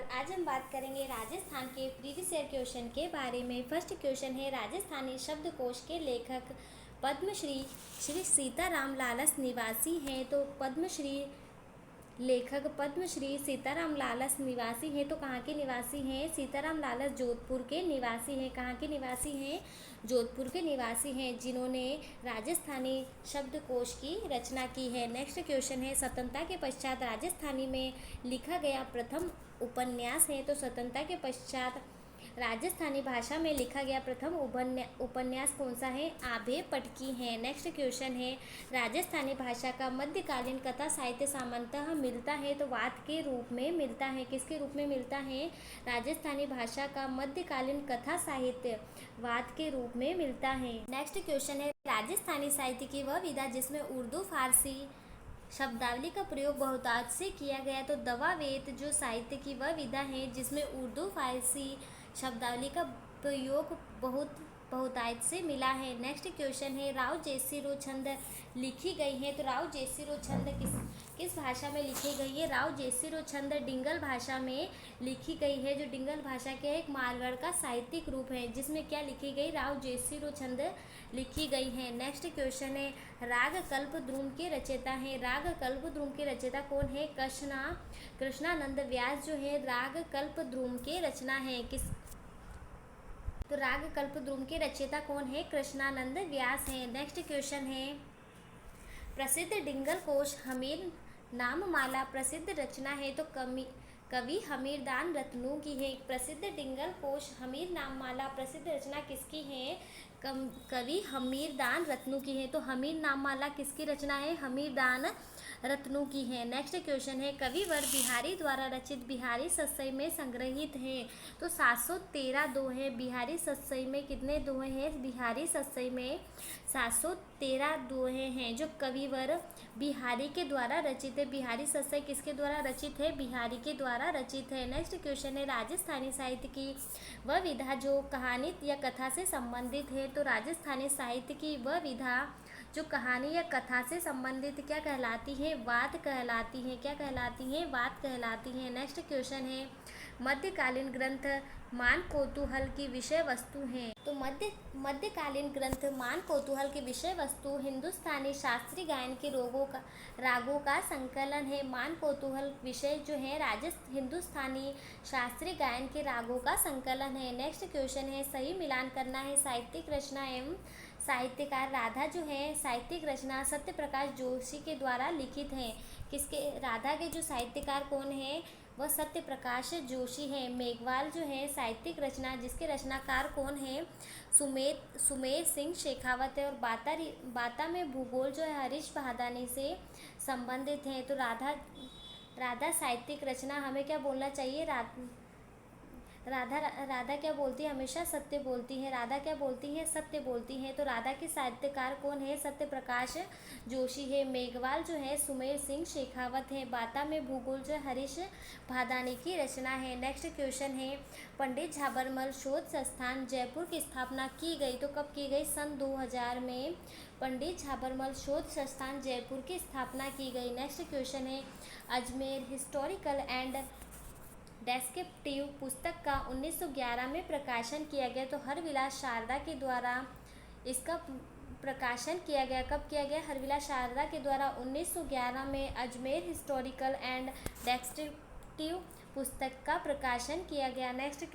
आज हम बात करेंगे राजस्थान के प्रीवियस ईयर क्वेश्चन के बारे में। फर्स्ट क्वेश्चन है, राजस्थानी शब्दकोश के लेखक पद्मश्री श्री सीताराम लालस निवासी हैं। तो पद्मश्री लेखक पद्मश्री सीताराम लालस निवासी हैं। तो कहाँ के निवासी हैं? सीताराम लालस जोधपुर के निवासी हैं। कहाँ के निवासी हैं? जोधपुर के निवासी हैं, जिन्होंने राजस्थानी शब्दकोश की रचना की है। नेक्स्ट क्वेश्चन है, स्वतंत्रता के पश्चात राजस्थानी में लिखा गया प्रथम उपन्यास है। तो स्वतंत्रता के पश्चात राजस्थानी भाषा में लिखा गया प्रथम उपन्यास कौन सा है? आभे पटकी है। नेक्स्ट क्वेश्चन है, राजस्थानी भाषा का मध्यकालीन कथा साहित्य सामान्यतः मिलता है। तो वाद के रूप में मिलता है। किसके रूप में मिलता है? राजस्थानी भाषा का मध्यकालीन कथा साहित्य वाद के रूप में मिलता है। नेक्स्ट क्वेश्चन है, राजस्थानी साहित्य की वह विधा जिसमें उर्दू फारसी शब्दावली का प्रयोग बहुतायत से किया गया। तो दवावेत जो साहित्य की वह विधा है जिसमें उर्दू फारसी शब्दावली का प्रयोग बहुतायत से मिला है। नेक्स्ट क्वेश्चन है, राव जयसिंह छंद लिखी गई है। तो राव जयसिंह छंद किस भाषा में लिखी गई है? राव जयसिंह छंद डिंगल भाषा में लिखी गई है। जो डिंगल भाषा के एक मारवाड़ का साहित्यिक रूप है, जिसमें क्या लिखी गई? राव जयसिंह छंद लिखी गई है। नेक्स्ट क्वेश्चन है, राग कल्पद्रुम के रचयिता है। राग कल्पद्रुम के रचयिता कौन है? कृष्णानंद व्यास जो है राग कल्पद्रुम के रचना है। तो राग कल्पद्रुम के रचयिता कौन है? कृष्णानंद व्यास है। नेक्स्ट क्वेश्चन है, प्रसिद्ध डिंगल कोश हमीर नाममाला प्रसिद्ध रचना है। तो कवि हमीरदान रत्नू की है। प्रसिद्ध डिंगल कोश हमीर नाममाला प्रसिद्ध रचना किसकी है? कवि हमीरदान रत्नू की है। तो हमीर नाममाला किसकी रचना है? हमीरदान रत्नू की है। नेक्स्ट क्वेश्चन है, कविवर बिहारी द्वारा रचित बिहारी सत्सई में संग्रहित है। तो 713 दोहे बिहारी सत्सई में कितने दोहे हैं? बिहारी सत्सई में 713 दोहे हैं जो कविवर बिहारी के द्वारा रचित है। बिहारी सत्सई किसके द्वारा रचित है? बिहारी के द्वारा रचित है। नेक्स्ट क्वेश्चन है, राजस्थानी साहित्य की वह विधा जो कहानी या कथा से संबंधित है। तो राजस्थानी साहित्य की वह विधा जो कहानी या कथा से संबंधित क्या कहलाती है? वाद कहलाती है। क्या कहलाती है? वाद कहलाती है। नेक्स्ट क्वेश्चन है, मध्यकालीन ग्रंथ मान कौतूहल की विषय वस्तु हैं। तो मध्यकालीन ग्रंथ मान कौतूहल की विषय वस्तु हिंदुस्तानी शास्त्रीय गायन के रागों का संकलन है। मान कौतूहल विषय जो है हिंदुस्तानी शास्त्रीय गायन के रागों का संकलन है। नेक्स्ट क्वेश्चन है, सही मिलान करना है साहित्यिक रचना एवं साहित्यकार। राधा जो है साहित्यिक रचना सत्य प्रकाश जोशी के द्वारा लिखित है। किसके? राधा के जो साहित्यकार कौन है? वह सत्य प्रकाश जोशी है। मेघवाल जो है साहित्यिक रचना जिसके रचनाकार कौन है? सुमेर सिंह शेखावत है। और बाता में भूगोल जो है हरीश भादानी से संबंधित है। तो राधा साहित्यिक रचना हमें क्या बोलना चाहिए? राधा क्या बोलती है? हमेशा सत्य बोलती है। राधा क्या बोलती है? सत्य बोलती है। तो राधा के साहित्यकार कौन है? सत्य प्रकाश जोशी है। मेघवाल जो है सुमेर सिंह शेखावत है। बाता में भूगोल जो हरीश भादानी की रचना है। नेक्स्ट क्वेश्चन है, पंडित झाबरमल शोध संस्थान जयपुर की स्थापना की गई। तो कब की गई? सन 2000 में पंडित झाबरमल शोध संस्थान जयपुर की स्थापना की गई। नेक्स्ट क्वेश्चन है, अजमेर हिस्टोरिकल एंड डेस्क्रिप्टिव पुस्तक का 1911 में प्रकाशन किया गया। तो हरविलास शारदा के द्वारा इसका प्रकाशन किया गया। कब किया गया? हरविलास शारदा के द्वारा 1911 में अजमेर हिस्टोरिकल एंड डेस्क्रिप्टिव पुस्तक का प्रकाशन किया गया। नेक्स्ट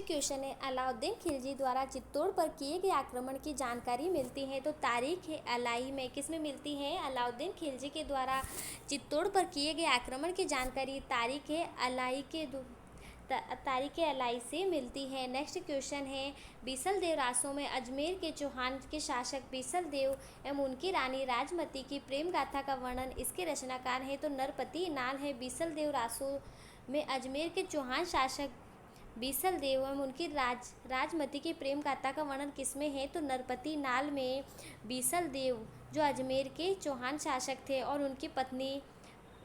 क्वेश्चन है, अलाउद्दीन खिलजी द्वारा चित्तौड़ पर किए गए आक्रमण की जानकारी मिलती है। तो तारीख है अलाई में किस में मिलती है? अलाउद्दीन खिलजी के द्वारा चित्तौड़ पर किए गए आक्रमण की जानकारी तारीख है अलाई से मिलती है। नेक्स्ट क्वेश्चन है, बीसल देव रासों में अजमेर के चौहान के शासक बीसल देव एवं उनकी रानी राजमती की प्रेम गाथा का वर्णन इसके रचनाकार है। तो नरपति नाल है। बीसल देव रासों में अजमेर के चौहान शासक बीसल देव एवं उनकी राजमती की प्रेम गाथा का वर्णन किसमें है? तो नरपति नाल में बीसल देव जो अजमेर के चौहान शासक थे और उनकी पत्नी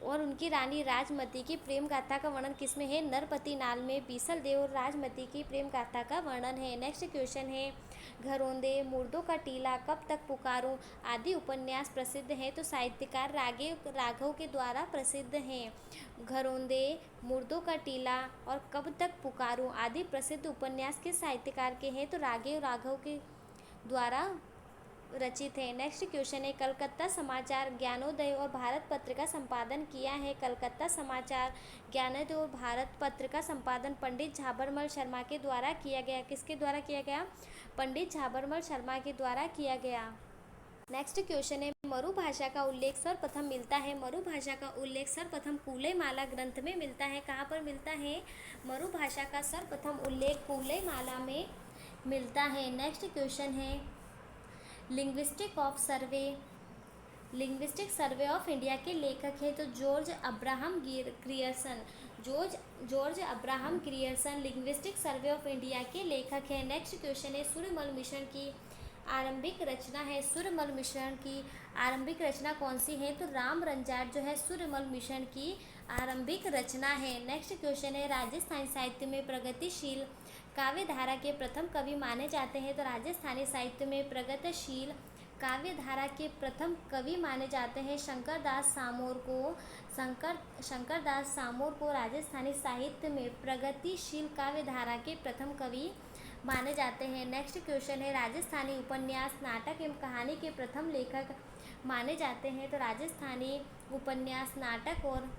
और उनकी रानी राजमती की प्रेम गाथा का वर्णन किसमें है? नरपति नाल में बीसल देव और राजमती की प्रेम गाथा का वर्णन है। नेक्स्ट क्वेश्चन है घरौंदे, मुर्दों का टीला, कब तक पुकारूं आदि उपन्यास प्रसिद्ध हैं? तो साहित्यकार राघव के द्वारा प्रसिद्ध हैं। घरौंदे, मुर्दों का टीला और कब तक पुकारूं आदि प्रसिद्ध उपन्यास किस साहित्यकार के हैं? तो राघव के द्वारा रचित है। नेक्स्ट क्वेश्चन है कलकत्ता समाचार, ज्ञानोदय और भारत पत्र का संपादन किया है। कलकत्ता समाचार, ज्ञानोदय और भारत पत्र का संपादन पंडित झाबरमल शर्मा के द्वारा किया गया। किसके द्वारा किया गया? पंडित झाबरमल शर्मा के द्वारा किया गया। नेक्स्ट क्वेश्चन है मरु भाषा का उल्लेख सर्वप्रथम मिलता है। मरु भाषा का उल्लेख सर्वप्रथम कूलेमाला ग्रंथ में मिलता है। कहाँ पर मिलता है? मरु भाषा का सर्वप्रथम उल्लेख कूलेमाला में मिलता है। नेक्स्ट क्वेश्चन है लिंग्विस्टिक सर्वे ऑफ इंडिया के लेखक है। तो George Abraham Grierson linguistic survey of India के लेखक है। नेक्स्ट क्वेश्चन है सूर्यमल मिश्रण की आरंभिक रचना है। सूर्यमल मिश्रण की आरंभिक रचना कौन सी है? तो राम रंजाट जो है सूर्यमल मिश्रण की आरंभिक रचना है। नेक्स्ट क्वेश्चन है राजस्थानी साहित्य में प्रगतिशील काव्य धारा के प्रथम कवि माने जाते हैं। तो राजस्थानी साहित्य में प्रगतिशील काव्य धारा के प्रथम कवि माने जाते हैं शंकरदास सामोर को राजस्थानी साहित्य में प्रगतिशील काव्य धारा के प्रथम कवि माने जाते हैं। नेक्स्ट क्वेश्चन है राजस्थानी उपन्यास, नाटक एवं कहानी के प्रथम लेखक माने जाते हैं। तो राजस्थानी उपन्यास, नाटक और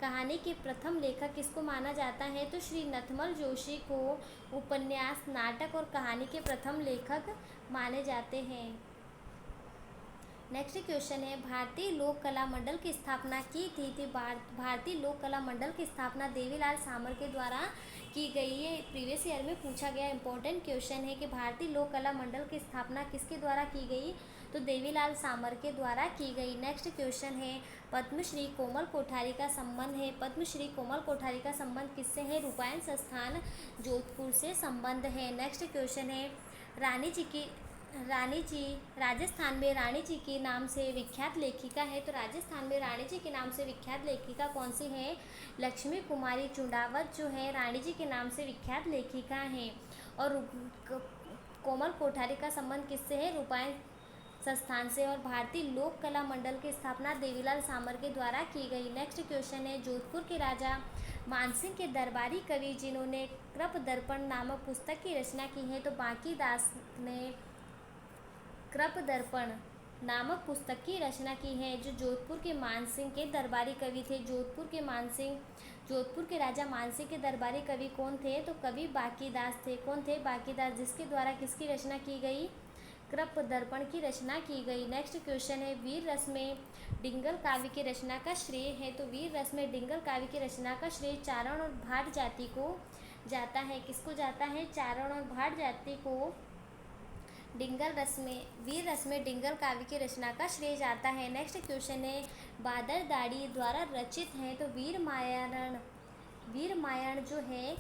कहानी के प्रथम लेखक किसको माना जाता है? तो श्री नथमल जोशी को उपन्यास, नाटक और कहानी के प्रथम लेखक माने जाते हैं। नेक्स्ट क्वेश्चन है भारतीय लोक कला मंडल की स्थापना की थी। भारतीय लोक कला मंडल की स्थापना देवीलाल सामर के द्वारा की गई। ये प्रीवियस ईयर में पूछा गया इंपॉर्टेंट क्वेश्चन है कि भारतीय लोक कला मंडल की स्थापना किसके द्वारा की गई? तो देवीलाल सामर के द्वारा की गई। नेक्स्ट क्वेश्चन है पद्मश्री कोमल कोठारी का संबंध है। पद्मश्री कोमल कोठारी का संबंध किससे है? रूपायन संस्थान जोधपुर से संबंध है। नेक्स्ट क्वेश्चन है रानी जी राजस्थान में रानी जी के नाम से विख्यात लेखिका है। तो राजस्थान में रानी जी के नाम से विख्यात लेखिका कौन सी है? लक्ष्मी कुमारी चुंडावत जो है रानी जी के नाम से विख्यात लेखिका हैं। और कोमल कोठारी का संबंध किससे है? रूपायन संस्थान से। और भारतीय लोक कला मंडल की स्थापना देवीलाल सामर के द्वारा की गई। नेक्स्ट क्वेश्चन है जोधपुर के राजा मानसिंह के दरबारी कवि जिन्होंने कृप दर्पण नामक पुस्तक की रचना की है। तो बांकीदास ने कृप दर्पण नामक पुस्तक की रचना की है। जो जोधपुर के मानसिंह के दरबारी कवि थे। जोधपुर के राजा मानसिंह के दरबारी कवि कौन थे? तो कवि बांकीदास थे। कौन थे? बांकीदास, जिसके द्वारा किसकी रचना की गई? कृप दर्पण की रचना की गई। नेक्स्ट क्वेश्चन है वीर रस में डिंगल काव्य की रचना का श्रेय है। तो वीर रस में डिंगल काव्य की रचना का श्रेय चारण और भाट जाति को जाता है। किसको जाता है? चारण और भाट जाति को वीर रस में डिंगल काव्य की रचना का श्रेय जाता है। नेक्स्ट क्वेश्चन है बादर दाड़ी द्वारा रचित है। तो वीर मायण जो है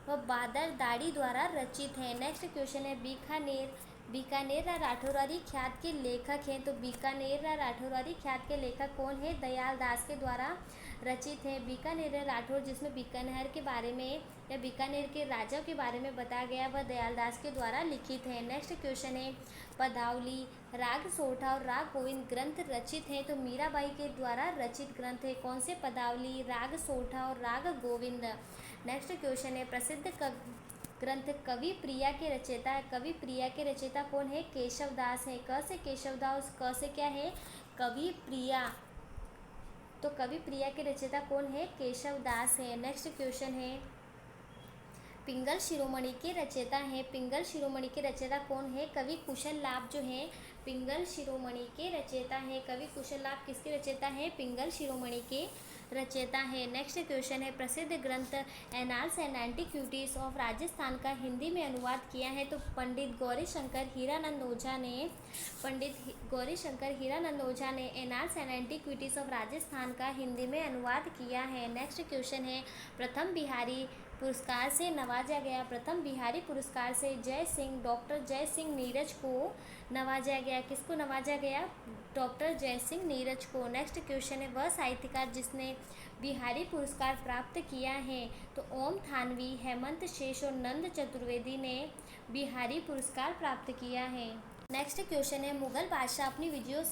वह बादर दाड़ी द्वारा रचित है। नेक्स्ट क्वेश्चन है बीकानेर राठौरारी ख्यात के लेखक हैं। तो बीकानेर राठौरारी ख्यात के लेखक कौन है? दयाल दास के द्वारा रचित है। बीकानेर राठौर, जिसमें बीकानेर के बारे में या बीकानेर के राजा के बारे में बताया गया, वह दयाल दास के द्वारा लिखित है। नेक्स्ट क्वेश्चन है पदावली, राग सोठा और राग गोविंद ग्रंथ रचित हैं। तो मीराबाई के द्वारा रचित ग्रंथ है। कौन से? पदावली, राग सोठा और राग गोविंद। नेक्स्ट क्वेश्चन है प्रसिद्ध ग्रंथ कवि प्रिया के रचयिता है। कवि प्रिया के रचयिता कौन है? केशव दास है। क से केशव दास, क से क्या है? कवि प्रिया। तो कवि प्रिया के रचयिता कौन है? केशव दास है। नेक्स्ट क्वेश्चन है पिंगल शिरोमणि के रचयिता हैं। पिंगल शिरोमणि के रचयिता कौन है? कवि कुशल लाभ जो है पिंगल शिरोमणि के रचयिता है। कवि कुशल लाभ किसके रचयिता है? पिंगल शिरोमणि के रचयिता है। नेक्स्ट क्वेश्चन है प्रसिद्ध ग्रंथ annals and antiquities of Rajasthan का हिंदी में अनुवाद किया है। तो पंडित गौरीशंकर हीरानंद ओझा ने annals and antiquities of Rajasthan का हिंदी में अनुवाद किया है। नेक्स्ट क्वेश्चन है प्रथम बिहारी पुरस्कार से नवाजा गया? प्रथम बिहारी पुरस्कार से जय सिंह, डॉक्टर जय सिंह नीरज को नवाजा गया। किसको नवाजा गया? डॉक्टर जय सिंह नीरज को। नेक्स्ट क्वेश्चन है, वह साहित्यकार जिसने बिहारी पुरस्कार प्राप्त किया है? तो ओम थानवी, हेमंत शेष और नंद चतुर्वेदी ने बिहारी पुरस्कार प्राप्त किया है। नेक्स्ट क्वेश्चन है, मुगल बादशाह अपनी विजयों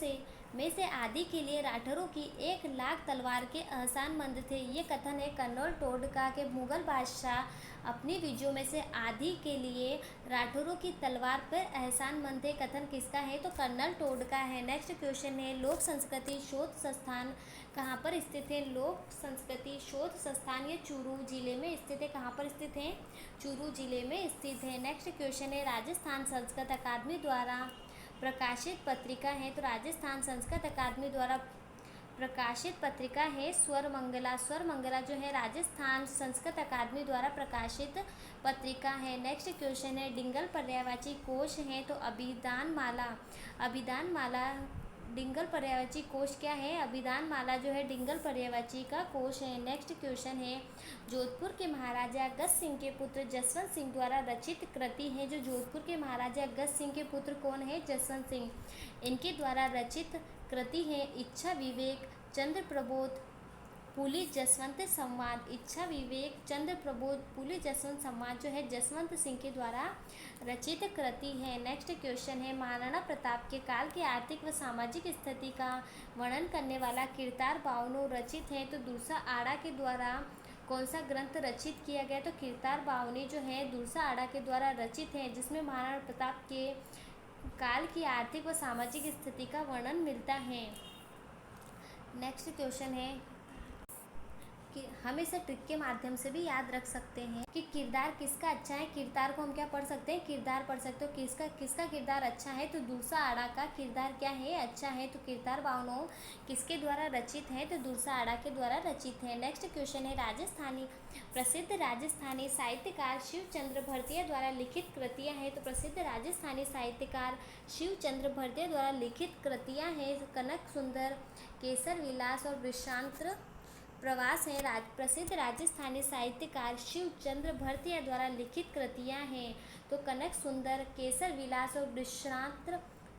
में से आदि के लिए राठौरों की 1,00,000 तलवार के एहसानमंद थे। ये कथन है कर्नल टोड का कि मुगल बादशाह अपनी विजयों में से आधी के लिए राठौरों की तलवार पर एहसानमंद थे। कथन किसका है? तो कर्नल टोड का है। नेक्स्ट क्वेश्चन है, लोक संस्कृति शोध संस्थान कहाँ पर स्थित है? लोक संस्कृति शोध संस्थान ये चूरू जिले में स्थित है। कहाँ पर स्थित है? चूरू जिले में स्थित है। नेक्स्ट क्वेश्चन है, राजस्थान संस्कृत अकादमी द्वारा प्रकाशित पत्रिका है? तो राजस्थान संस्कृत अकादमी द्वारा प्रकाशित पत्रिका है स्वर मंगला। स्वर मंगला जो है राजस्थान संस्कृत अकादमी द्वारा प्रकाशित पत्रिका है। नेक्स्ट क्वेश्चन है, डिंगल पर्यायवाची कोश है? तो अभिधान माला। अभिधान माला डिंगल पर्यायवाची कोश क्या है? अभिधान माला जो है डिंगल पर्यायवाची का कोश है। नेक्स्ट क्वेश्चन है, जोधपुर के महाराजा अगस्त सिंह के पुत्र जसवंत सिंह द्वारा रचित कृति है? जो जोधपुर के महाराजा अगस्त सिंह के पुत्र कौन है? जसवंत सिंह। इनके द्वारा रचित कृति है इच्छा विवेक चंद्र प्रबोध पुलिस जसवंत संवाद। इच्छा विवेक चंद्र प्रबोध पुलिस जसवंत संवाद जो है जसवंत सिंह के द्वारा रचित कृति है। नेक्स्ट क्वेश्चन है, महाराणा प्रताप के काल की आर्थिक व सामाजिक स्थिति का वर्णन करने वाला किरदार बावनों रचित है? तो दूसरा आड़ा के द्वारा कौन सा ग्रंथ रचित किया गया? तो किरदार बावनी जो है दूसरा आड़ा के द्वारा रचित है, जिसमें महाराणा प्रताप के काल की आर्थिक व सामाजिक स्थिति का वर्णन मिलता है। नेक्स्ट क्वेश्चन है कि हम इसे ट्रिक के माध्यम से भी याद रख सकते हैं कि किरदार किसका अच्छा है। किरदार को हम क्या पढ़ सकते हैं? किरदार पढ़ सकते हो। किसका किरदार अच्छा है? तो दूसरा आड़ा का किरदार क्या है? अच्छा है। तो किरदार बावनों किसके द्वारा रचित है? तो दूसरा आड़ा के द्वारा रचित है। नेक्स्ट क्वेश्चन है, प्रसिद्ध राजस्थानी साहित्यकार शिवचंद्र भरतिया द्वारा लिखित कृतियाँ हैं? तो प्रसिद्ध राजस्थानी साहित्यकार शिवचंद्र भरतिया द्वारा लिखित कृतियाँ हैं कनक सुंदर, केसर विलास और वृषांत प्रवास है। प्रसिद्ध राजस्थानी साहित्यकार शिवचंद्र भरतिया द्वारा लिखित कृतियाँ हैं तो कनक सुंदर, केसर विलास और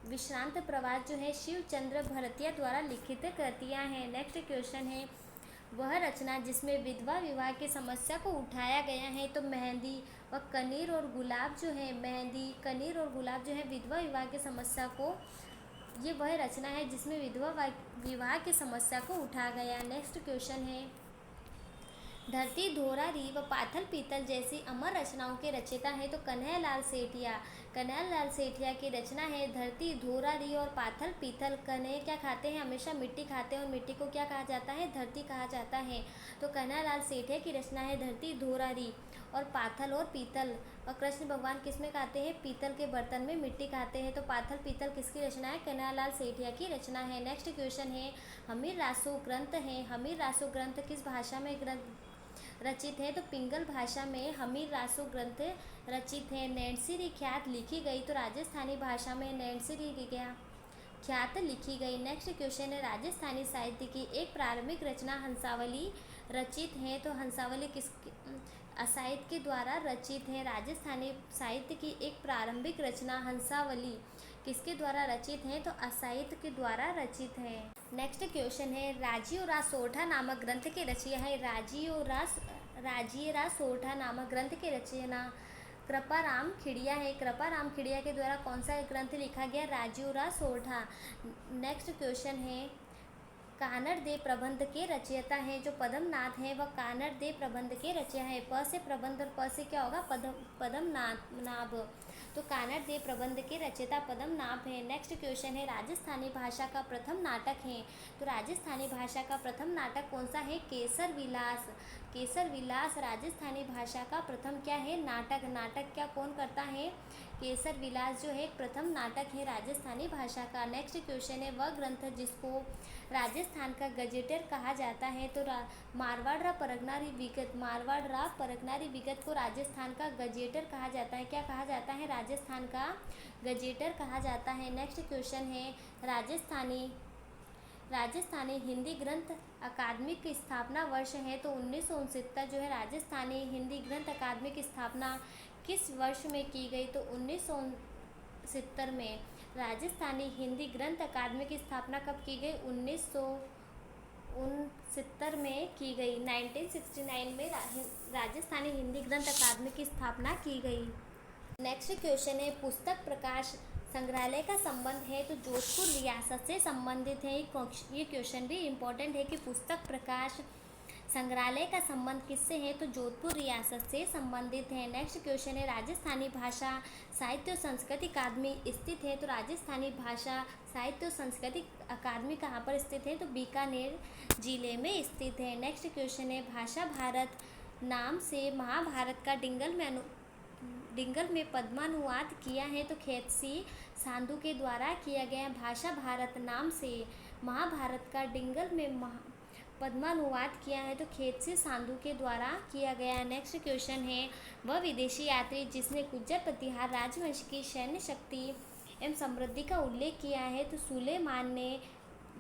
विश्रांत प्रवास जो है शिवचंद्र भरतिया द्वारा लिखित कृतियाँ हैं। नेक्स्ट क्वेश्चन है, वह रचना जिसमें विधवा विवाह की समस्या को उठाया गया है? तो मेहंदी व कनीर और गुलाब जो है, मेहंदी कनीर और गुलाब जो है विधवा विवाह की समस्या को, ये वह रचना है जिसमें विधवा विवाह की समस्या को उठा गया। नेक्स्ट क्वेश्चन है, धरती धोरारी व पाथल पीतल जैसी अमर रचनाओं के रचयिता है? तो कन्हैयालाल सेठिया। कन्हैयालाल सेठिया की रचना है धरती धोरारी और पाथल पीतल। कन्हैया क्या खाते हैं? हमेशा मिट्टी खाते हैं और मिट्टी को क्या कहा जाता है? धरती कहा जाता है। तो कन्हैयालाल सेठिया की रचना है धरती धोरारी और पाथल और पीतल। और कृष्ण भगवान किस में खाते हैं? पीतल के बर्तन में मिट्टी खाते हैं। तो पाथल पीतल किसकी रचना है? कन्हैयालाल सेठिया की रचना है। नेक्स्ट क्वेश्चन है, हमीर रासो ग्रंथ है? हमीर रासो ग्रंथ किस भाषा में रचित है? तो पिंगल भाषा में हमीर रासो ग्रंथ रचित है। नैनसिरी ख्यात लिखी गई? तो राजस्थानी भाषा में नैनसिरी ख्यात लिखी गई। नेक्स्ट क्वेश्चन है, राजस्थानी साहित्य की एक प्रारंभिक रचना हंसावली रचित है? तो हंसावली किस साहित्य के द्वारा रचित है? राजस्थानी साहित्य की एक प्रारंभिक रचना हंसावली किसके द्वारा रचित है? तो असाहित्य के द्वारा रचित है। नेक्स्ट क्वेश्चन है, राजियो रा सोरठा नामक ग्रंथ के रचयिता है? राजियो रा सोरठा नामक ग्रंथ के रचना कृपाराम खिड़िया है। कृपाराम खिड़िया के द्वारा कौन सा ग्रंथ लिखा गया? राजियो रा सोरठा। नेक्स्ट क्वेश्चन है, कानड़ देव प्रबंध के रचयिता है? जो पद्मनाथ है वह कानड़ देव प्रबंध के रचयिता है। प से प्रबंध और प से क्या होगा? पद्मनाभ। तो कानड़ देव प्रबंध के रचयिता पद्मनाभ है। नेक्स्ट क्वेश्चन है, राजस्थानी भाषा का प्रथम नाटक है? तो राजस्थानी भाषा का प्रथम नाटक कौन सा है? केसर विलास। केसर विलास राजस्थानी भाषा का प्रथम क्या है? नाटक। नाटक क्या कौन करता है? केसर विलास जो है प्रथम नाटक है राजस्थानी भाषा का। नेक्स्ट क्वेश्चन है, वह ग्रंथ जिसको राजस्थान का गजेटर कहा जाता है? तो मारवाड़ रा परगनारी विगत। मारवाड़ रा परगनारी विगत को राजस्थान का गजेटर कहा जाता है। क्या कहा जाता है? राजस्थान का गजेटर कहा जाता है। नेक्स्ट क्वेश्चन है, राजस्थानी हिंदी ग्रंथ अकादमिक स्थापना वर्ष है तो 1969 जो है राजस्थानी हिंदी ग्रंथ अकादमी की स्थापना किस वर्ष में की गई, तो 1969 में। राजस्थानी हिंदी ग्रंथ अकादमी की स्थापना कब की गई, 1969 में की गई। 1969 में राजस्थानी हिंदी ग्रंथ अकादमी की स्थापना की गई। नेक्स्ट क्वेश्चन है पुस्तक प्रकाश संग्रहालय का संबंध है तो जोधपुर रियासत से संबंधित है। ये क्वेश्चन भी इम्पोर्टेंट है कि पुस्तक प्रकाश संग्रहालय का संबंध किससे है, तो जोधपुर रियासत से संबंधित है। नेक्स्ट क्वेश्चन है राजस्थानी भाषा साहित्य और संस्कृति अकादमी स्थित है, तो राजस्थानी भाषा साहित्य और संस्कृति अकादमी कहाँ पर स्थित है, तो बीकानेर जिले में स्थित है। नेक्स्ट क्वेश्चन है भाषा भारत नाम से महाभारत का डिंगल में पद्मानुवाद किया है, तो खेतसी सांधु के द्वारा किया गया। भाषा भारत नाम से महाभारत का डिंगल में पद्मानुवाद किया है, तो खेतसी सांधु के द्वारा किया गया। नेक्स्ट क्वेश्चन है वह विदेशी यात्री जिसने गुज्जर प्रतिहार राजवंश की सैन्य शक्ति एवं समृद्धि का उल्लेख किया है, तो सुलेमान ने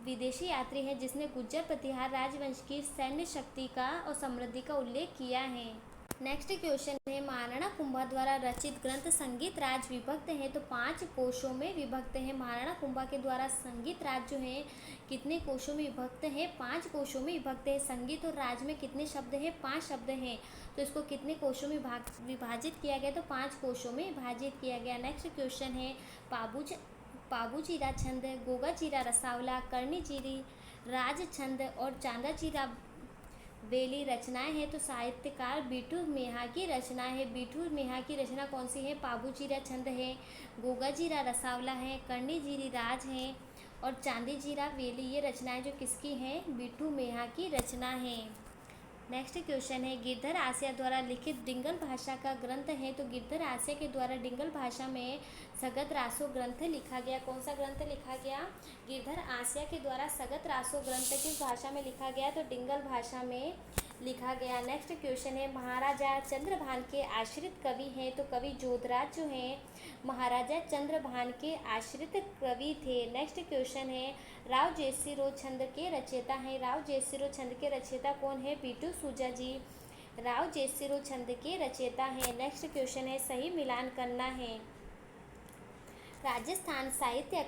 विदेशी यात्री है जिसने गुज्जर प्रतिहार राजवंश की सैन्य शक्ति का और समृद्धि का उल्लेख किया है। नेक्स्ट क्वेश्चन है महाराणा कुंभा द्वारा रचित ग्रंथ संगीत राज विभक्त है, तो 5 कोशों में विभक्त है। महाराणा कुंभा के द्वारा संगीत राज जो है कितने कोशों में विभक्त है, 5 कोशों में विभक्त है। संगीत और राज में कितने शब्द हैं, 5 शब्द हैं, तो इसको कितने कोशों में विभाजित किया गया, तो 5 कोशों में विभाजित किया गया। नेक्स्ट क्वेश्चन है पाबूजीरा छंद, गोगाजीरा रसावला, कर्णीजीरी राजछंद और चांदाजीरा बेली रचनाएं हैं, तो साहित्यकार बीटू मेहा की रचना है। बीटू मेहा की रचना कौन सी है, पाबूजीरा छंद है, गोगाजीरा रसावला है, कर्णीजीरी राज है और चांदीजीरा बेली, ये रचनाएं जो किसकी हैं, बीटू मेहा की रचना है। नेक्स्ट क्वेश्चन है गिरधर आसिया द्वारा लिखित डिंगल भाषा का ग्रंथ है, तो गिरधर आसिया के द्वारा डिंगल भाषा में सगत रासो ग्रंथ लिखा गया। कौन सा ग्रंथ लिखा गया, गिरधर आसिया के द्वारा सगत रासो ग्रंथ किस भाषा में लिखा गया, तो डिंगल भाषा में लिखा गया। नेक्स्ट क्वेश्चन है महाराजा चंद्रभान के आश्रित कवि हैं, तो कवि जोधराज जो हैं महाराजा चंद्रभान के आश्रित कवि थे। नेक्स्ट क्वेश्चन है राव जयसिंह छंद के रचयिता हैं। राव जयसिंह छंद के रचयिता कौन है, बीटू सूजा जी राव जयसिंह छंद के रचयिता हैं। नेक्स्ट क्वेश्चन है सही मिलान करना है। राजस्थान साहित्य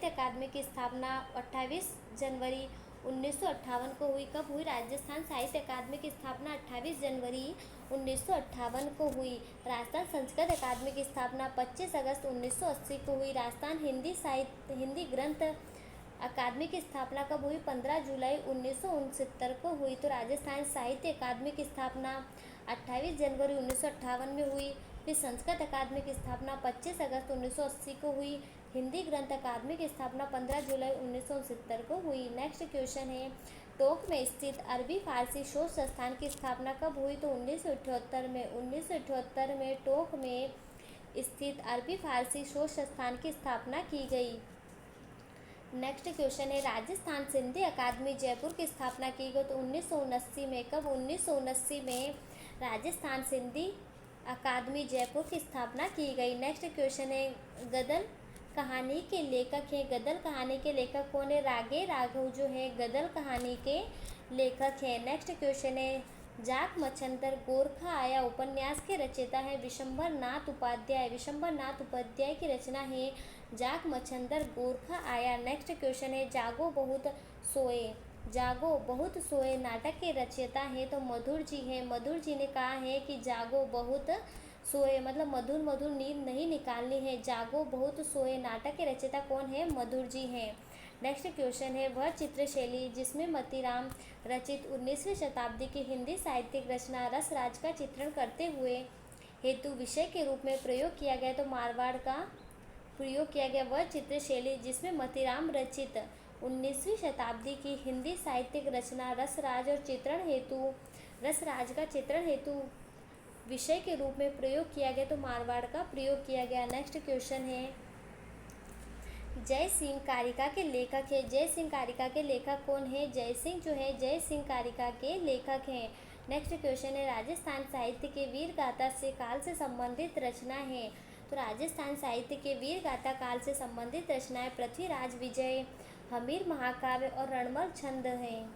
अकादमी की स्थापना 28 जनवरी 1958 को हुई। कब हुई, राजस्थान साहित्य अकादमी की स्थापना 28 जनवरी 1958 को हुई। राजस्थान संस्कृत अकादमी की स्थापना 25 अगस्त 1980 को हुई। राजस्थान हिंदी ग्रंथ अकादमी की स्थापना कब हुई, 15 जुलाई 1969 को हुई। तो राजस्थान साहित्य अकादमी की स्थापना 28 जनवरी 1958 में हुई। फिर संस्कृत अकादमी की स्थापना 25 अगस्त 1980 को हुई। हिंदी ग्रंथ अकादमी की स्थापना 15 जुलाई 1969 को हुई। नेक्स्ट क्वेश्चन है टोंक में स्थित अरबी फारसी शोध संस्थान की स्थापना कब हुई, तो 1978 में। 1978 में टोंक में स्थित अरबी फारसी शोध संस्थान की स्थापना की गई। नेक्स्ट क्वेश्चन है राजस्थान सिंधी अकादमी जयपुर की स्थापना की गई, तो 1979 में। कब, 1979 में राजस्थान सिंधी अकादमी जयपुर की स्थापना की गई। नेक्स्ट क्वेश्चन है गदल कहानी के लेखक हैं। गदल कहानी के लेखक कौन है, रागे राघव जो है गदल कहानी के लेखक हैं। नेक्स्ट क्वेश्चन है जाक मच्छंदर गोरखा आया उपन्यास के रचयिता है विशंबर नाथ उपाध्याय। विशंबर नाथ उपाध्याय की रचना है जाक मच्छंदर गोरखा आया। नेक्स्ट क्वेश्चन है जागो बहुत सोए नाटक के रचयिता है, तो मधुर जी हैं। मधुर जी ने कहा है कि जागो बहुत सोए मतलब मधुर मधुर नींद नहीं निकालनी है। जागो बहुत सोए नाटक के रचयिता कौन है, मधुर जी हैं। नेक्स्ट क्वेश्चन है वह चित्रशैली जिसमें मतीराम रचित 19वीं शताब्दी की हिंदी साहित्यिक रचना रसराज का चित्रण करते हुए हेतु विषय के रूप में प्रयोग किया गया, तो मारवाड़ का प्रयोग किया गया। वह चित्रशैली जिसमें मतीराम रचित 19वीं शताब्दी की हिंदी साहित्यिक रचना रसराज और रसराज का चित्रण हेतु विषय के रूप में प्रयोग किया गया, तो मारवाड़ का प्रयोग किया गया। नेक्स्ट क्वेश्चन है जय सिंह कारिका के लेखक है। जय सिंह कारिका के लेखक कौन है, जय सिंह जो है जय सिंह कारिका के लेखक हैं। नेक्स्ट क्वेश्चन है राजस्थान साहित्य के वीर गाथा से काल से संबंधित रचना है, तो राजस्थान साहित्य के वीर गाथा काल से संबंधित रचनाएं पृथ्वीराज विजय हमीर महाकाव्य और रणमल छंद हैं।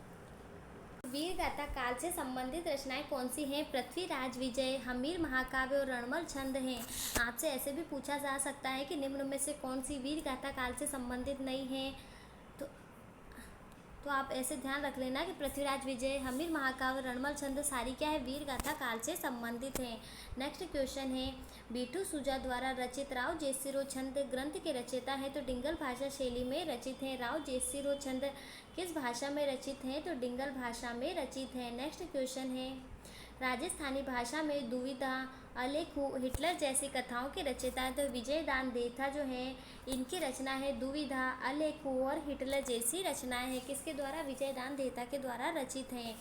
वीर गाथा काल से संबंधित रचनाएं कौन सी हैं? पृथ्वीराज विजय, हमीर महाकाव्य और रणमल छंद हैं। आपसे ऐसे भी पूछा जा सकता है कि निम्न में से कौन सी वीर गाथा काल से संबंधित नहीं है। तो आप ऐसे ध्यान रख लेना कि पृथ्वीराज विजय, हमीर महाकाव्य, रणमल छंद सारी क्या है? वीर गाथा काल से संबंधित हैं। नेक्स्ट क्वेश्चन है, बीटू सुजा द्वारा रचित राव जयसिंह छंद ग्रंथ के रचयिता है? तो डिंगल भाषा शैली में रचित हैं। राव जयसिंह छंद किस भाषा में रचित हैं? तो डिंगल भाषा में रचित हैं। नेक्स्ट क्वेश्चन है, राजस्थानी भाषा में दुविधा, अलेखू, हिटलर जैसी कथाओं के रचयिता है? तो विजयदान देथा जो है इनकी रचना है दुविधा, अलेखू और हिटलर जैसी रचनाएं हैं। किसके द्वारा? विजयदान देथा के द्वारा रचित हैं।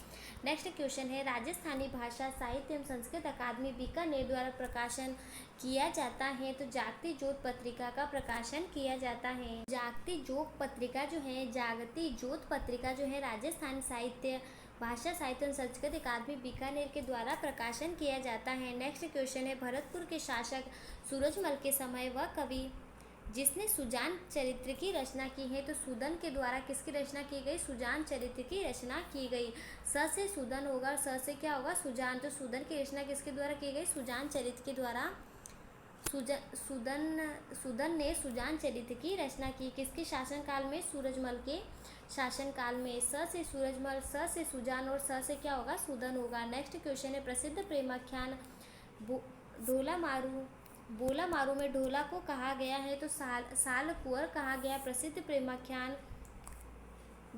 नेक्स्ट क्वेश्चन है, राजस्थानी भाषा साहित्य एवं संस्कृत अकादमी बीकानेर द्वारा प्रकाशन किया जाता है? तो जागती ज्योत पत्रिका का प्रकाशन किया जाता है। जागती ज्योत पत्रिका जो है राजस्थानी साहित्य भाषा साहित्य एवं संस्कृत अकादमी बीकानेर के द्वारा प्रकाशन किया जाता है। नेक्स्ट क्वेश्चन है, भरतपुर के शासक सूरजमल के समय वह कवि जिसने सुजान चरित्र की रचना की है? तो सुदन के द्वारा किसकी रचना की गई? सुजान चरित्र की रचना की गई। स से सुदन होगा, स से क्या होगा? सुजान। तो सुदन की रचना किसके द्वारा की गई? सुजान चरित्र के द्वारा। सुदन ने सुजान चरित्र की रचना की। किसके शासनकाल में? सूरजमल के शासनकाल में। स से सूरजमल, स से सुजान और स से क्या होगा? सुदन होगा। नेक्स्ट क्वेश्चन है, प्रसिद्ध प्रेमाख्यान बोला मारू में ढोला को कहा गया है? तो साल कुंवर कहा गया। प्रसिद्ध प्रेमाख्यान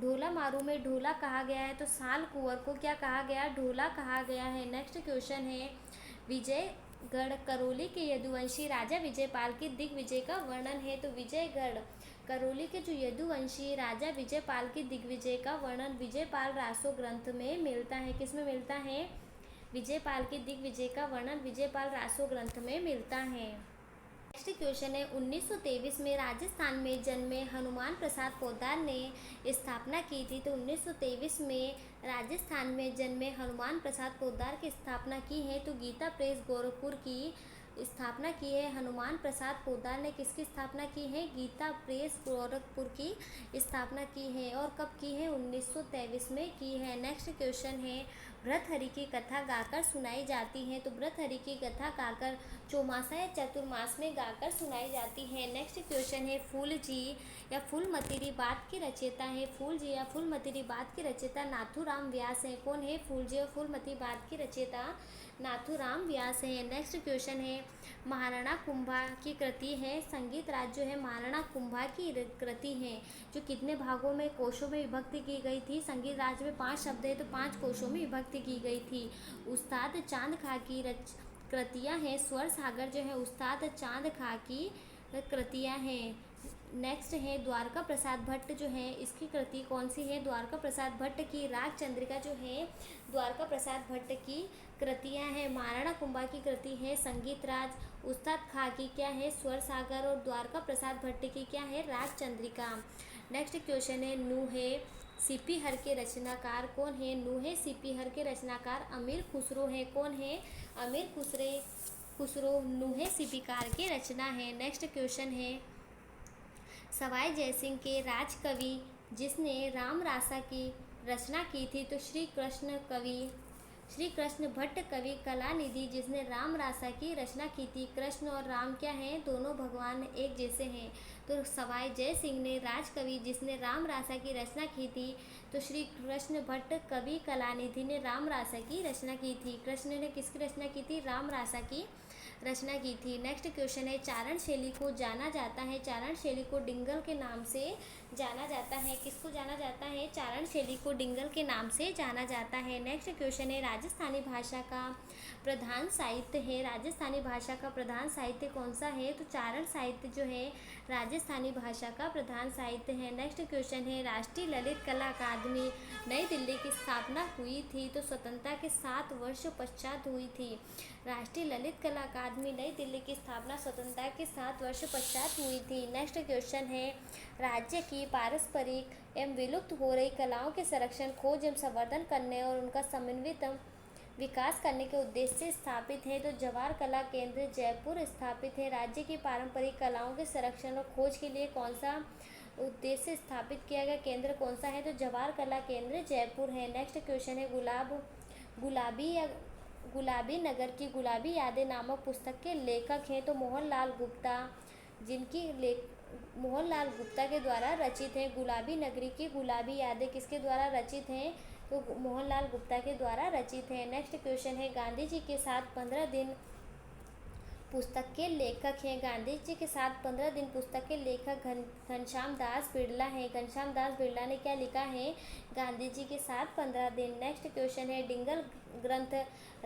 ढोला मारू में ढोला कहा गया है, तो साल कुंवर को क्या कहा गया? ढोला कहा गया है। नेक्स्ट क्वेश्चन है, विजयगढ़ करौली के यदुवंशी राजा विजयपाल की दिग्विजय का वर्णन है? तो विजयगढ़ करौली के जो यदुवंशी राजा विजयपाल की दिग्विजय का वर्णन विजयपाल रासो ग्रंथ में मिलता है। किस में मिलता है? विजयपाल की दिग्विजय का वर्णन विजयपाल रासो ग्रंथ में मिलता है। नेक्स्ट क्वेश्चन है, 1923 में राजस्थान में जन्मे हनुमान प्रसाद पोद्दार ने स्थापना की थी? तो 1923 में राजस्थान में जन्मे हनुमान प्रसाद पोद्दार की स्थापना की है? तो गीता प्रेस गोरखपुर की स्थापना की है। हनुमान प्रसाद पोद्दार ने किसकी स्थापना की है? गीता प्रेस गोरखपुर की स्थापना की है। और कब की है? 1923 में की है। नेक्स्ट क्वेश्चन है, भृतहरि की कथा गाकर सुनाई जाती है? तो भृतहरि की कथा गाकर चौमासा या चतुर्मास में गाकर सुनाई जाती है। नेक्स्ट क्वेश्चन है, फूलजी या फूलमतीरी बात के रचयिता है? फूलजी या फूलमतीरी बात के रचयिता नाथूराम व्यास है। कौन है फूलजी और फूलमती बात की रचयिता? नाथूराम व्यास है। नेक्स्ट क्वेश्चन है, महाराणा कुंभा की कृति है संगीत राज जो है महाराणा कुंभा की कृति है, जो कितने भागों में कोशों में विभक्ति की गई थी? संगीत राज में 5 शब्द है, तो 5 कोशों में विभक्ति की गई थी। उस्ताद चांद खां की कृतियाँ हैं। स्वर सागर जो है उस्ताद चांद खां की कृतियाँ हैं। नेक्स्ट है, द्वारका प्रसाद भट्ट जो है इसकी कृति कौन सी है? द्वारका प्रसाद भट्ट की राग चंद्रिका जो है द्वारका प्रसाद भट्ट की कृतियाँ हैं। महाराणा कुंभा की कृति है संगीत राज, उस्ताद खां की क्या है? स्वर सागर, और द्वारका प्रसाद भट्ट की क्या है? राग चंद्रिका। नेक्स्ट क्वेश्चन है, नूहे सीपीहर के रचनाकार कौन है? नूहे सीपीहर के रचनाकार अमीर खुसरो है। कौन है? अमीर खुसरो नूहे सीपीकार के रचना है। नेक्स्ट क्वेश्चन है, सवाई जयसिंह के राजकवि जिसने राम रासा की रचना की थी? तो श्री कृष्ण भट्ट कवि कलानिधि जिसने राम रासा की रचना की थी। कृष्ण और राम क्या हैं? दोनों भगवान एक जैसे हैं। तो सवाई जय सिंह ने राजकवि जिसने राम रासा की रचना की थी, तो श्री कृष्ण भट्ट कवि कलानिधि ने राम रासा की रचना की थी। कृष्ण ने किसकी रचना की थी? राम रासा की रचना की थी। नेक्स्ट क्वेश्चन है, चारण शैली को जाना जाता है? चारण शैली को डिंगल के नाम से जाना जाता है। किसको जाना जाता है? चारण शैली को डिंगल के नाम से जाना जाता है। नेक्स्ट क्वेश्चन है, राजस्थानी भाषा का प्रधान साहित्य है? राजस्थानी भाषा का प्रधान साहित्य कौन सा है? तो चारण साहित्य जो है राजस्थानी भाषा का प्रधान साहित्य है। नेक्स्ट क्वेश्चन है, राष्ट्रीय ललित कला अकादमी नई दिल्ली की स्थापना हुई थी? तो स्वतंत्रता के 7 वर्ष पश्चात हुई थी। राष्ट्रीय ललित कला अकादमी नई दिल्ली की स्थापना स्वतंत्रता के 7 वर्ष पश्चात हुई थी। नेक्स्ट क्वेश्चन है, राज्य की पारस्परिक एवं विलुप्त हो रही कलाओं के संरक्षण, खोज एवं संवर्धन करने और उनका समन्वित विकास करने के उद्देश्य से स्थापित है? तो जवाहर कला केंद्र जयपुर स्थापित है। राज्य की पारंपरिक कलाओं के संरक्षण और खोज के लिए कौन सा उद्देश्य स्थापित किया गया केंद्र कौन सा है? तो जवाहर कला केंद्र जयपुर है। नेक्स्ट क्वेश्चन है गुलाबी नगर की गुलाबी यादें नामक पुस्तक के लेखक हैं? तो मोहनलाल गुप्ता, मोहनलाल गुप्ता के द्वारा रचित है। गुलाबी नगरी की गुलाबी यादें किसके द्वारा रचित हैं? तो मोहनलाल गुप्ता के द्वारा रचित है। नेक्स्ट क्वेश्चन है गांधी जी के साथ 15 दिन पुस्तक के लेखक हैं? गांधी जी के साथ 15 दिन पुस्तक के लेखक घनश्याम दास बिरला हैं। घनश्याम दास बिरला ने क्या लिखा है? गांधी जी के साथ 15 दिन। नेक्स्ट क्वेश्चन है डिंगल ग्रंथ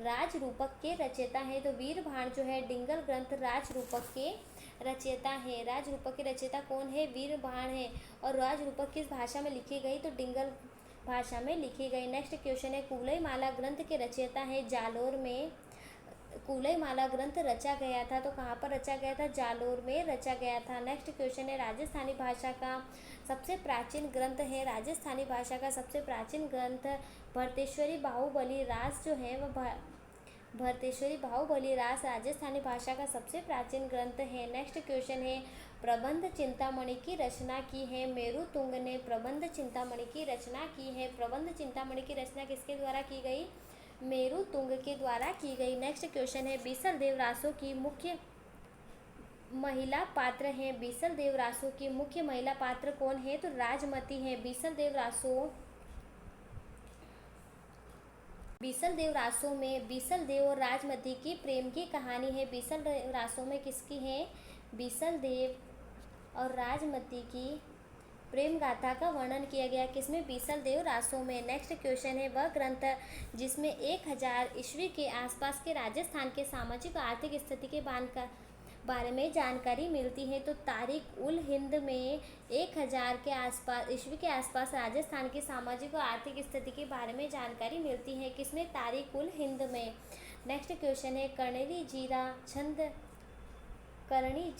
राजरूपक के रचयिता हैं? तो वीर भाण जो है डिंगल ग्रंथ राजरूपक के रचयिता है। राजरूपक के रचयिता कौन है? वीर भाण है। और राजरूपक किस भाषा में लिखी गई? तो डिंगल भाषा में लिखी गई। नेक्स्ट क्वेश्चन है कुलई माला ग्रंथ के रचयिता है? जालोर में कुलई माला ग्रंथ रचा गया था। तो कहाँ पर रचा गया था? जालोर में रचा गया था। नेक्स्ट क्वेश्चन है राजस्थानी भाषा का सबसे प्राचीन ग्रंथ है? राजस्थानी भाषा का सबसे प्राचीन ग्रंथ भरतेश्वरी बाहुबली रास जो है वह भरतेश्वरी बाहुबली रास राजस्थानी भाषा का सबसे प्राचीन ग्रंथ है। नेक्स्ट क्वेश्चन है प्रबंध चिंतामणि की रचना की है? मेरू तुंग ने प्रबंध चिंतामणि की रचना की है। प्रबंध चिंतामणि की रचना किसके द्वारा की गई? मेरू तुंग के द्वारा की गई। नेक्स्ट क्वेश्चन है बीसल देव रासो की मुख्य महिला पात्र हैं? बीसल देव रासो की मुख्य महिला पात्र कौन है? तो राजमती है। बीसल देव रासो में बीसल देव और राजमती की प्रेम की कहानी है। बीसल देव रासो में किसकी है? बीसल देव और राजमती की प्रेम गाथा का वर्णन किया गया किसमें? बीसल देव रासो में। नेक्स्ट क्वेश्चन है वह ग्रंथ जिसमें 1000 ईस्वी के आसपास के राजस्थान के सामाजिक और आर्थिक स्थिति के बारे में जानकारी मिलती है? तो तारीख उल हिंद में 1000 के आसपास ईस्वी के आसपास राजस्थान की सामाजिक और आर्थिक स्थिति के बारे में जानकारी मिलती है किसमें? तारीख उल हिंद में। नेक्स्ट क्वेश्चन है करणी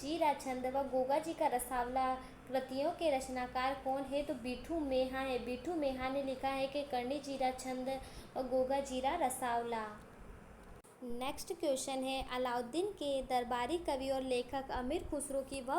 जीरा छंद व गोगा जी का रसावला कृतियों के रचनाकार कौन है? तो बिठू मेहा है। बिठू मेहा ने लिखा है कि करणी जीरा छंद और गोगा जीरा रसावला। नेक्स्ट क्वेश्चन है अलाउद्दीन के दरबारी कवि और लेखक अमीर खुसरो की वह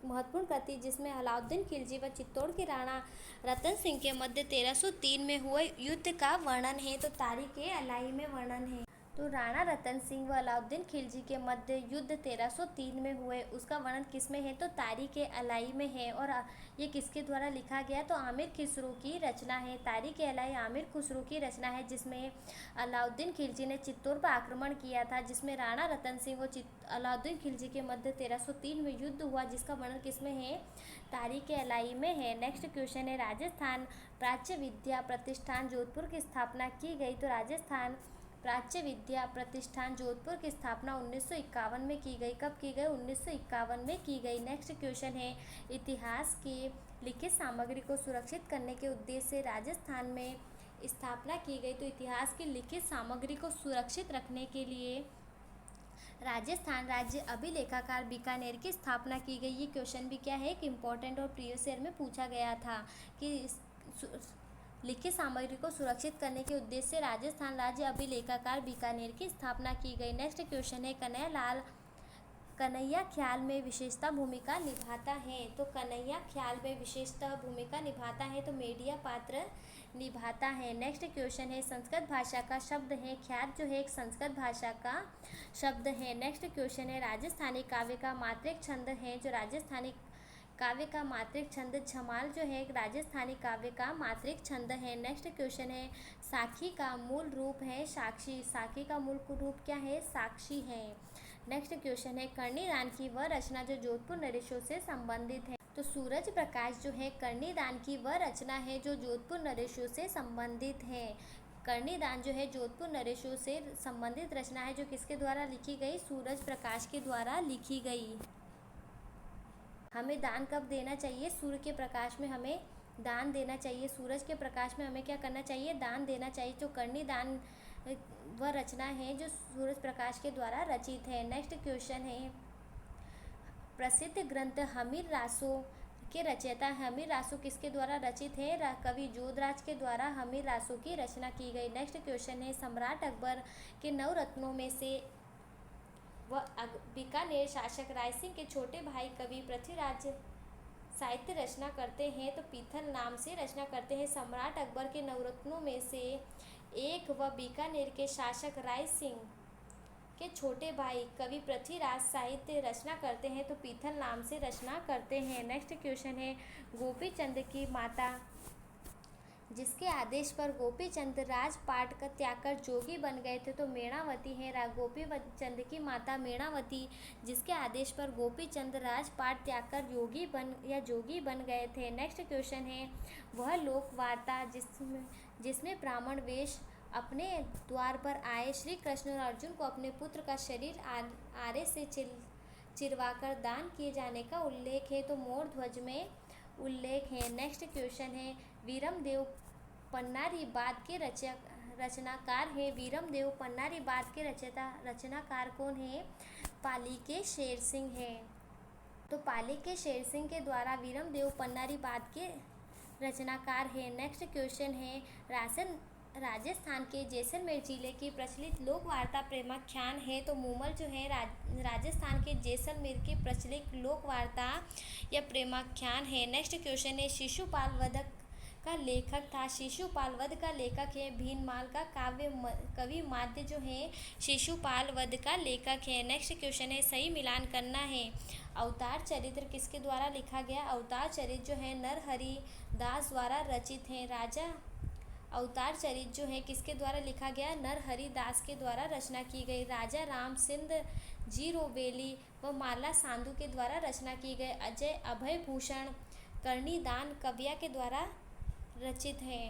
महत्वपूर्ण कृति जिसमें अलाउद्दीन खिलजी व चित्तौड़ के राणा रतन सिंह के मध्य 1303 में हुए युद्ध का वर्णन है? तो तारीख-ए-अलाई में वर्णन है। तो राणा रतन सिंह व अलाउद्दीन खिलजी के मध्य युद्ध 1303 में हुए उसका वर्णन किसमें है? तो तारीख-ए-अलाई में है। और ये किसके द्वारा लिखा गया? तो आमिर खुसरो की रचना है। तारीख-ए-अलाई आमिर खुसरो की रचना है जिसमें अलाउद्दीन खिलजी ने चित्तौड़ पर आक्रमण किया था, जिसमें राणा रतन सिंह व अलाउद्दीन खिलजी के मध्य 1303 में युद्ध हुआ जिसका वर्णन किसमें है? तारीख-ए-अलाई में है। नेक्स्ट क्वेश्चन है राजस्थान प्राच्य विद्या प्रतिष्ठान जोधपुर की स्थापना की गई? तो राजस्थान प्राच्य विद्या प्रतिष्ठान जोधपुर की स्थापना 1951 में की गई। कब की गई? 1951 में की गई। नेक्स्ट क्वेश्चन है इतिहास की लिखित सामग्री को सुरक्षित करने के उद्देश्य से राजस्थान में स्थापना की गई। तो इतिहास की लिखित सामग्री को सुरक्षित रखने के लिए राजस्थान राज्य अभिलेखागार बीकानेर की स्थापना की गई। ये क्वेश्चन भी क्या है? एक इम्पॉर्टेंट और प्रीवियस ईयर में पूछा गया था कि लिखित सामग्री को सुरक्षित करने के उद्देश्य से राजस्थान राज्य अभिलेखागार बीकानेर की स्थापना की गई। नेक्स्ट क्वेश्चन है कन्हैया ख्याल में विशेषता भूमिका निभाता है? तो कन्हैया ख्याल में विशेषता भूमिका निभाता है तो मेडिया पात्र निभाता है। नेक्स्ट क्वेश्चन है संस्कृत भाषा का शब्द है? ख्यात जो है एक संस्कृत भाषा का शब्द है। नेक्स्ट क्वेश्चन है राजस्थानी काव्य का मात्रिक छंद है? जो राजस्थानी काव्य का मात्रिक छंद झमाल जो है एक राजस्थानी काव्य का मात्रिक छंद है। नेक्स्ट क्वेश्चन है साखी का मूल रूप है साक्षी? साखी का मूल रूप क्या है? साक्षी है। नेक्स्ट क्वेश्चन है कर्णीदान की वह रचना जो जोधपुर नरेशों से संबंधित है? तो सूरज प्रकाश जो है कर्णीदान की वह रचना है जो जोधपुर नरेशों से संबंधित है। कर्णीदान जो है जोधपुर नरेशों से संबंधित रचना है जो किसके द्वारा लिखी गई? सूरज प्रकाश के द्वारा लिखी गई। हमें दान कब देना चाहिए? सूर्य के प्रकाश में हमें दान देना चाहिए। सूरज के प्रकाश में हमें क्या करना चाहिए? दान देना चाहिए। जो कर्णीदान वह रचना है जो सूरज प्रकाश के द्वारा रचित है। नेक्स्ट क्वेश्चन है प्रसिद्ध ग्रंथ हमीर रासो के रचयिता हमीर रासो किसके द्वारा रचित है? कवि जोधराज के द्वारा हमीर रासो की रचना की गई। नेक्स्ट क्वेश्चन है सम्राट अकबर के नवरत्नों में से वह बीकानेर शासक राय सिंह के छोटे भाई कवि पृथ्वीराज साहित्य रचना करते हैं तो पीथल नाम से रचना करते हैं। सम्राट अकबर के नवरत्नों में से एक व बीकानेर के शासक राय सिंह के छोटे भाई कवि पृथ्वीराज साहित्य रचना करते हैं तो पीथल नाम से रचना करते हैं। नेक्स्ट क्वेश्चन है, गोपी चंद की माता जिसके आदेश पर गोपी चंद राजपाट का त्याग कर जोगी बन गए थे तो मेणावती है। गोपी चंद की माता मेणावती जिसके आदेश पर गोपी चंद राजपाट त्याग कर जोगी बन गए थे। नेक्स्ट क्वेश्चन है, वह लोक वार्ता जिसमें ब्राह्मण वेश अपने द्वार पर आए श्री कृष्ण और अर्जुन को अपने पुत्र का शरीर आरे से चिरवाकर दान किए जाने का उल्लेख है तो मोर ध्वज में उल्लेख है। नेक्स्ट क्वेश्चन है, वीरमदेव पन्नारी बात के रचनाकार है। वीरमदेव पन्नारी बात के रचनाकार कौन है? पाली के शेर सिंह है। तो पाली के शेर सिंह के द्वारा वीरमदेव पन्नारी बात के रचनाकार है। नेक्स्ट क्वेश्चन है, राजस्थान के जैसलमेर जिले की प्रचलित लोक वार्ता प्रेमाख्यान है तो मूमल जो है राजस्थान के जैसलमेर की प्रचलित लोक वार्ता या प्रेमाख्यान है। नेक्स्ट क्वेश्चन है, शिशुपाल वध का लेखक था। शिशुपाल वध का लेखक है भीनमाल का कवि माध्य जो है शिशुपाल वध का लेखक है। नेक्स्ट क्वेश्चन है, सही मिलान करना है। अवतार चरित्र किसके द्वारा लिखा गया? अवतार चरित्र जो है नरहरि दास द्वारा रचित है। अवतार चरित्र जो है किसके द्वारा लिखा गया? नरहरि दास के द्वारा रचना की गई। राजा राम सिंध जीरोबेली व माला साधु के द्वारा रचना की गई। अजय अभय भूषण कर्णिदान कविया के द्वारा रचित है।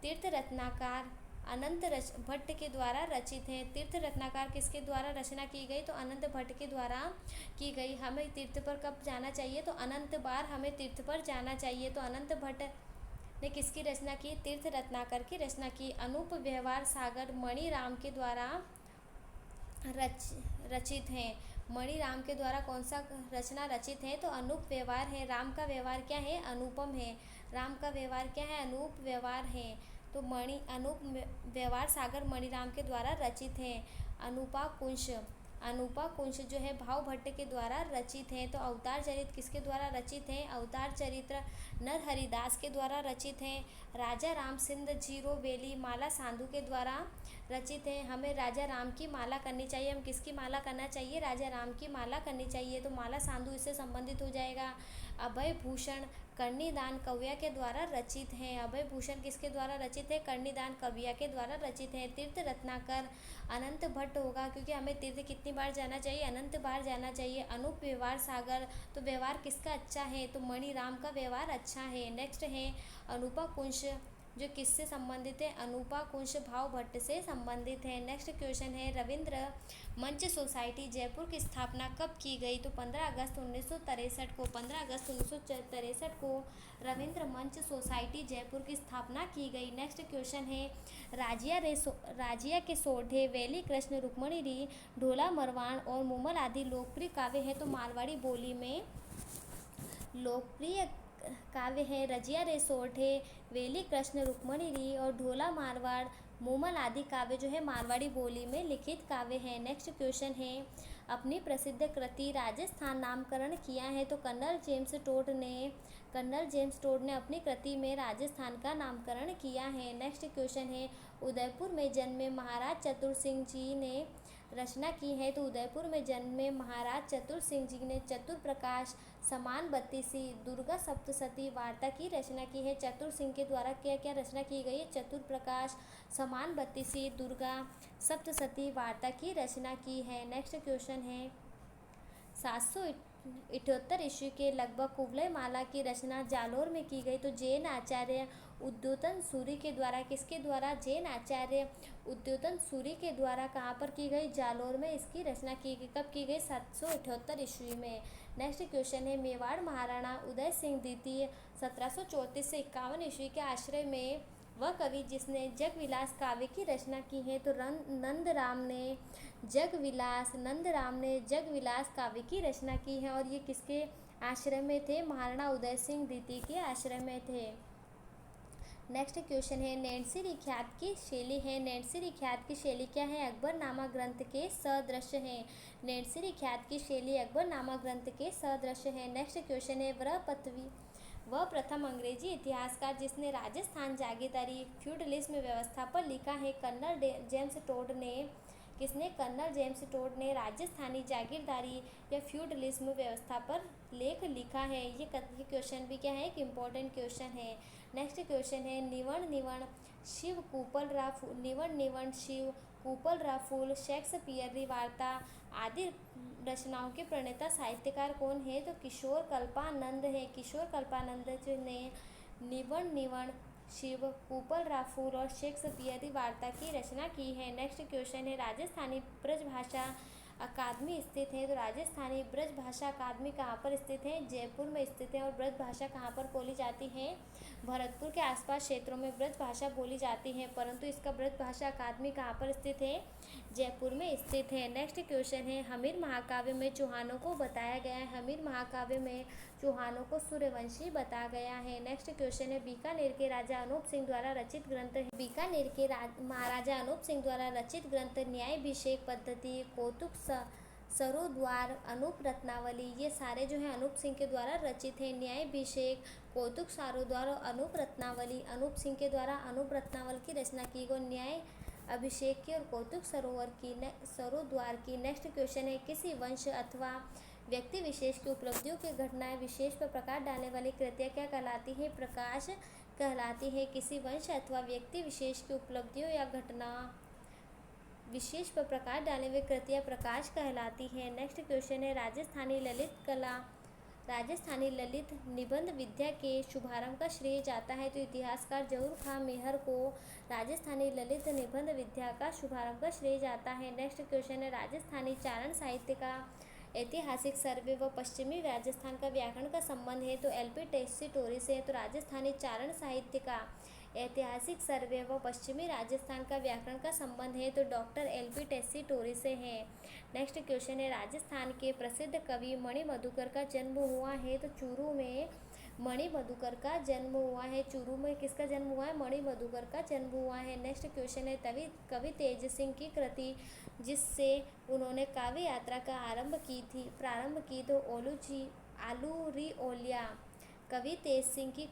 तीर्थ रत्नाकार अनंत भट्ट के द्वारा रचित है। तीर्थ रत्नाकार किसके द्वारा रचना की गई? तो अनंत भट्ट के द्वारा की गई। हमें तीर्थ पर कब जाना चाहिए? तो अनंत बार हमें तीर्थ पर जाना चाहिए। तो अनंत भट्ट ने किसकी रचना की? तीर्थ रत्नाकर की रचना की। अनूप व्यवहार सागर मणिराम के द्वारा रचित है। मणिराम के द्वारा कौन सा रचना रचित है? तो अनूप व्यवहार है। राम का व्यवहार क्या है? अनुपम है। राम का व्यवहार क्या है? अनूप व्यवहार है। तो अनूप व्यवहार सागर मणिराम के द्वारा रचित है। अनूपा कुंश जो है भाव भट्ट के द्वारा रचित है। तो अवतार चरित्र किसके द्वारा रचित है? अवतार चरित्र नरहरिदास के द्वारा रचित है। राजा राम सिंध जीरोबेली माला साधु के द्वारा रचित है। हमें राजा राम की माला करनी चाहिए। हम किसकी माला करना चाहिए? राजा राम की माला करनी चाहिए। तो माला साधु इससे संबंधित हो जाएगा। अभय भूषण कर्णिदान कविया के द्वारा रचित है। अभय भूषण किसके द्वारा रचित है? कर्णिदान कविया के द्वारा रचित है। तीर्थ रत्नाकर अनंत भट्ट होगा क्योंकि हमें तीर्थ कितनी बार जाना चाहिए? अनंत बार जाना चाहिए। अनूप व्यवहार सागर तो व्यवहार किसका अच्छा है? तो मणिराम का व्यवहार अच्छा है। नेक्स्ट है अनूपा कुंश जो किससे संबंधित है? अनूपा कुंश भाव भट्ट से संबंधित है। नेक्स्ट क्वेश्चन है, रविंद्र मंच सोसाइटी जयपुर की स्थापना कब की गई? तो 15 अगस्त 1963 को। 15 अगस्त 1963 को रविंद्र मंच सोसाइटी जयपुर की स्थापना की गई। नेक्स्ट क्वेश्चन है, राजिया के सोढ़े वेली कृष्ण रुक्मणी री ढोला मरवाण और मूमल आदि लोकप्रिय काव्य है तो मारवाड़ी बोली में लोकप्रिय काव्य है। रजिया रे सोढ़े वेली कृष्ण रुक्मणी री और ढोला मारवाड़ मूमल आदि काव्य जो है मारवाड़ी बोली में लिखित काव्य है। नेक्स्ट क्वेश्चन है, अपनी प्रसिद्ध कृति राजस्थान नामकरण किया है तो कर्नल जेम्स टोड ने अपनी कृति में राजस्थान का नामकरण किया है। नेक्स्ट क्वेश्चन है, उदयपुर में जन्मे महाराज चतुर सिंह जी ने रचना की है तो उदयपुर में जन्मे महाराज चतुर सिंह जी ने चतुर प्रकाश समान बत्तीसी दुर्गा सप्तशती वार्ता की रचना की है। चतुर सिंह के द्वारा क्या क्या रचना की गई है? चतुर प्रकाश समान बत्तीसी दुर्गा सप्तशती वार्ता की रचना की है। नेक्स्ट क्वेश्चन है, 778 ईस्वी के लगभग कुवलय माला की रचना जालोर में की गई तो जैन आचार्य उद्योतन सूरी के द्वारा किसके द्वारा? जैन आचार्य उद्योतन सूरी के द्वारा कहाँ पर की गई? जालोर में इसकी रचना की गई। कब की गई? 778 ईस्वी में। नेक्स्ट क्वेश्चन है, मेवाड़ महाराणा उदय सिंह द्वितीय 1734 से 51 ईस्वी के आश्रय में वह कवि जिसने जगविलास काव्य की रचना की है तो नंदराम ने जगविलास काव्य की रचना की है और ये किसके आश्रय में थे? महाराणा उदय सिंह द्वितीय के आश्रय में थे। नेक्स्ट क्वेश्चन है, नैन्सी ख्यात की शैली है। नैन्सी ख्यात की शैली क्या है? अकबरनामा ग्रंथ के सदृश है। नैन्सी ख्यात की शैली अकबरनामा ग्रंथ के सदृश है। नेक्स्ट क्वेश्चन है, वह प्रथम अंग्रेजी इतिहासकार जिसने राजस्थान जागीरदारी फ्यूडलिज्म व्यवस्था पर लिखा है। कर्नल जेम्स टोड ने राजस्थानी जागीरदारी या फ्यूडलिज्म व्यवस्था पर लेख लिखा है। ये क्वेश्चन भी क्या है, एक इम्पोर्टेंट क्वेश्चन है। नेक्स्ट क्वेश्चन है निवण निवण शिव कूपलरा फूल शेक्सपियरी वार्ता आदि रचनाओं के प्रणेता साहित्यकार कौन है? तो किशोर कल्पानंद है। किशोर कल्पानंद ने निवण निवण शिव कूपलरा फूल और शेक्सपियरी वार्ता की रचना की है। नेक्स्ट क्वेश्चन है राजस्थानी ब्रजभाषा अकादमी स्थित है। तो राजस्थानी ब्रजभाषा अकादमी कहाँ पर स्थित है? जयपुर में स्थित है। और ब्रजभाषा कहाँ पर बोली जाती है? भरतपुर के आसपास क्षेत्रों में ब्रजभाषा बोली जाती है, परंतु इसका ब्रजभाषा अकादमी कहाँ पर स्थित है? जयपुर में स्थित है। नेक्स्ट क्वेश्चन है हमीर महाकाव्य में चौहानों को बताया गया है। हमीर महाकाव्य में चौहानों को सूर्यवंशी बताया गया है। नेक्स्ट क्वेश्चन है बीकानेर के राजा अनूप सिंह द्वारा रचित ग्रंथ है। बीकानेर के महाराजा अनूप सिंह द्वारा रचित ग्रंथ न्यायाभिषेक पद्धति, कौतुक सरोद्वार, अनूप रत्नावली, ये सारे जो है अनूप सिंह के द्वारा रचित हैं। न्यायाभिषेक, कौतुक सरोद्वार और अनूप रत्नावली अनूप सिंह के द्वारा अनूप रत्नावली की रचना की गई। न्याय अभिषेक की और कौतुक सरोद्वार की। नेक्स्ट क्वेश्चन है किसी वंश अथवा व्यक्ति विशेष की उपलब्धियों की घटनाएं विशेष पर प्रकाश डालने वाली कृतियाँ क्या कहलाती है? प्रकाश कहलाती है। किसी वंश अथवा व्यक्ति विशेष की उपलब्धियों या घटना विशेष पर प्रकाश डालने वाली कृतियाँ प्रकाश कहलाती है। नेक्स्ट क्वेश्चन है राजस्थानी ललित निबंध विद्या के शुभारंभ का श्रेय जाता है। तो इतिहासकार जहूर खां मेहर को राजस्थानी ललित निबंध विद्या का शुभारंभ का श्रेय जाता है। नेक्स्ट क्वेश्चन है राजस्थानी चारण साहित्य का ऐतिहासिक सर्वे व पश्चिमी राजस्थान का व्याकरण का संबंध है। तो एलपी टेस्सीटोरी से है। तो राजस्थानी चारण साहित्य का ऐतिहासिक सर्वे व पश्चिमी राजस्थान का व्याकरण का संबंध है। तो डॉक्टर एलपी टेस्सीटोरी से है। नेक्स्ट क्वेश्चन है राजस्थान के प्रसिद्ध कवि मणि मधुकर का जन्म हुआ है। तो चूरू में मणि मधुकर का जन्म हुआ है। चूरू में किसका जन्म हुआ है? मणि मधुकर का जन्म हुआ है। नेक्स्ट क्वेश्चन है कवि तेज सिंह की कृति जिससे उन्होंने काव्य यात्रा का प्रारंभ की तो आलूरी ओलिया। कवि तेज सिंह की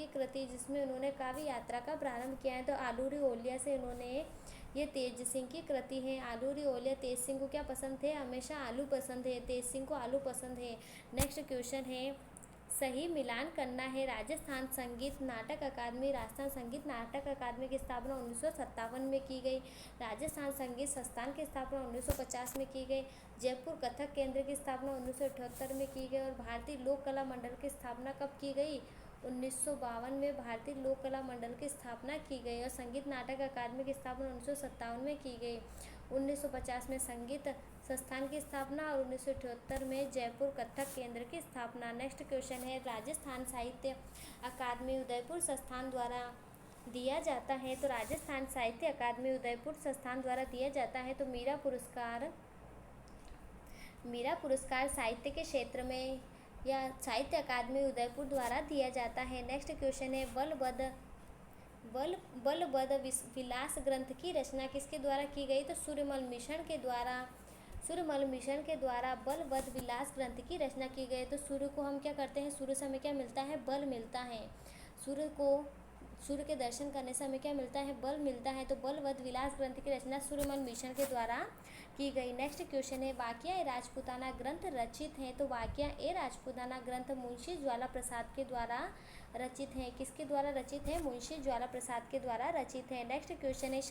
कृति जिसमें उन्होंने काव्य यात्रा का प्रारंभ किया है तो आलूरी ओलिया से उन्होंने, ये तेज सिंह की कृति है। आलूरी ओलिया तेज सिंह को क्या पसंद थे? हमेशा आलू पसंद है। तेज सिंह को आलू पसंद है। नेक्स्ट क्वेश्चन है सही मिलान करना है। राजस्थान संगीत नाटक अकादमी की स्थापना 1957 में की गई। राजस्थान संगीत संस्थान की स्थापना 1950 में की गई। जयपुर कथक केंद्र की स्थापना 1978 में की गई। और भारतीय लोक कला मंडल की स्थापना कब की गई? 1952 में भारतीय लोक कला मंडल की स्थापना की गई। और संगीत नाटक अकादमी की स्थापना 1957 में की गई। 1950 में संगीत संस्थान की स्थापना और 1978 में जयपुर कथक केंद्र की स्थापना। नेक्स्ट क्वेश्चन है राजस्थान साहित्य अकादमी उदयपुर संस्थान द्वारा दिया जाता है। तो राजस्थान साहित्य अकादमी उदयपुर संस्थान द्वारा दिया जाता है। तो मीरा पुरस्कार साहित्य के क्षेत्र में या साहित्य अकादमी उदयपुर द्वारा दिया जाता है। नेक्स्ट क्वेश्चन है बलबद विलास ग्रंथ की रचना किसके द्वारा की गई? तो सूर्यमल मिशन के द्वारा बलबद विलास ग्रंथ की रचना की गई। तो सूर्य को हम क्या करते हैं? सूर्य से हमें क्या मिलता है? बल मिलता है। सूर्य के दर्शन करने से हमें क्या मिलता है? बल मिलता है। तो बलबद विलास ग्रंथ की रचना सूर्यमल मिशन के द्वारा की गई। नेक्स्ट क्वेश्चन है वाकिया ए राजपूताना ग्रंथ रचित है। तो वाकिया ए राजपूताना ग्रंथ मुंशी ज्वाला प्रसाद के द्वारा रचित है। किसके द्वारा रचित है? मुंशी ज्वाला प्रसाद के द्वारा रचित है। नेक्स्ट क्वेश्चन है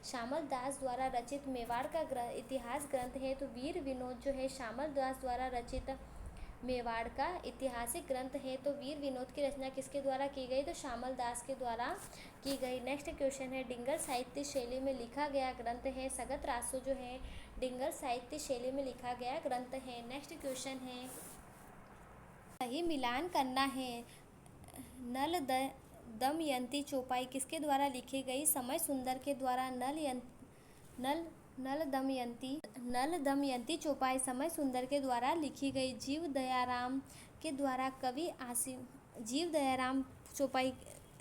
श्यामल दास द्वारा रचित मेवाड़ का इतिहास ग्रंथ है। तो वीर विनोद जो है श्यामल दास द्वारा रचित मेवाड़ का ऐतिहासिक ग्रंथ है। तो वीर विनोद की रचना किसके द्वारा की गई? तो श्यामल दास के द्वारा की गई। नेक्स्ट क्वेश्चन है डिंगर साहित्य शैली में लिखा गया ग्रंथ है। सगत रासो जो है डिंगर साहित्य शैली में लिखा गया ग्रंथ है। नेक्स्ट क्वेश्चन है सही मिलान करना है। नल दमयंती चौपाई किसके द्वारा लिखी गई? समय सुंदर के द्वारा। नल दमयंती चौपाई समय सुंदर के द्वारा लिखी गई। जीव दयाराम चौपाई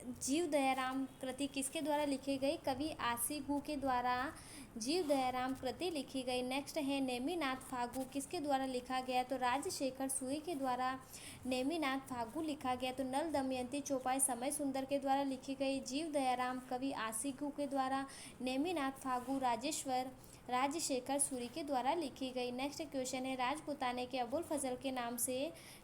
जीव दयाराम कृति किसके द्वारा लिखी गई? कवि आसी गु के द्वारा जीव दयाराम कृति लिखी गई। नेक्स्ट है नेमिनाथ फागु किसके द्वारा लिखा गया? तो राजशेखर सूरी के द्वारा नेमिनाथ फागु लिखा गया। तो नल दमयंती चौपाई समय सुंदर के द्वारा लिखी गई। जीव दयाराम कवि आसी गु के द्वारा, नेमिनाथ फागु राजशेखर सूरी के द्वारा लिखी गई। नेक्स्ट क्वेश्चन है राजपुताने के अबुल फजल के नाम से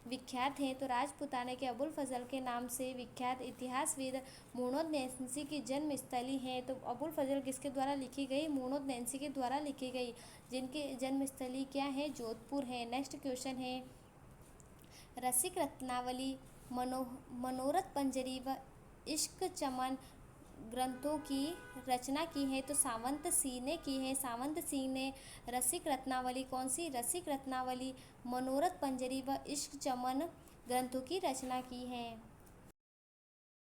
विख्यात हैं। तो राजपुताने के अबुल फजल के नाम से विख्यात इतिहासविद मुहम्मद नैंसी की जन्मस्थली है। तो अबुल फजल किसके द्वारा लिखी गई? मुहम्मद नैंसी के द्वारा लिखी गई, जिनकी जन्मस्थली क्या है? जोधपुर है। नेक्स्ट क्वेश्चन है रसिक रत्नावली, मनोरथ पंजरी व इश्क चमन ग्रंथों की रचना की है। तो सावंत सिंह ने की है। सावंत सिंह ने रसिक रत्नावली, कौन सी? रसिक रत्नावली, मनोरथ पंजरी व इश्क चमन ग्रंथों की रचना की है।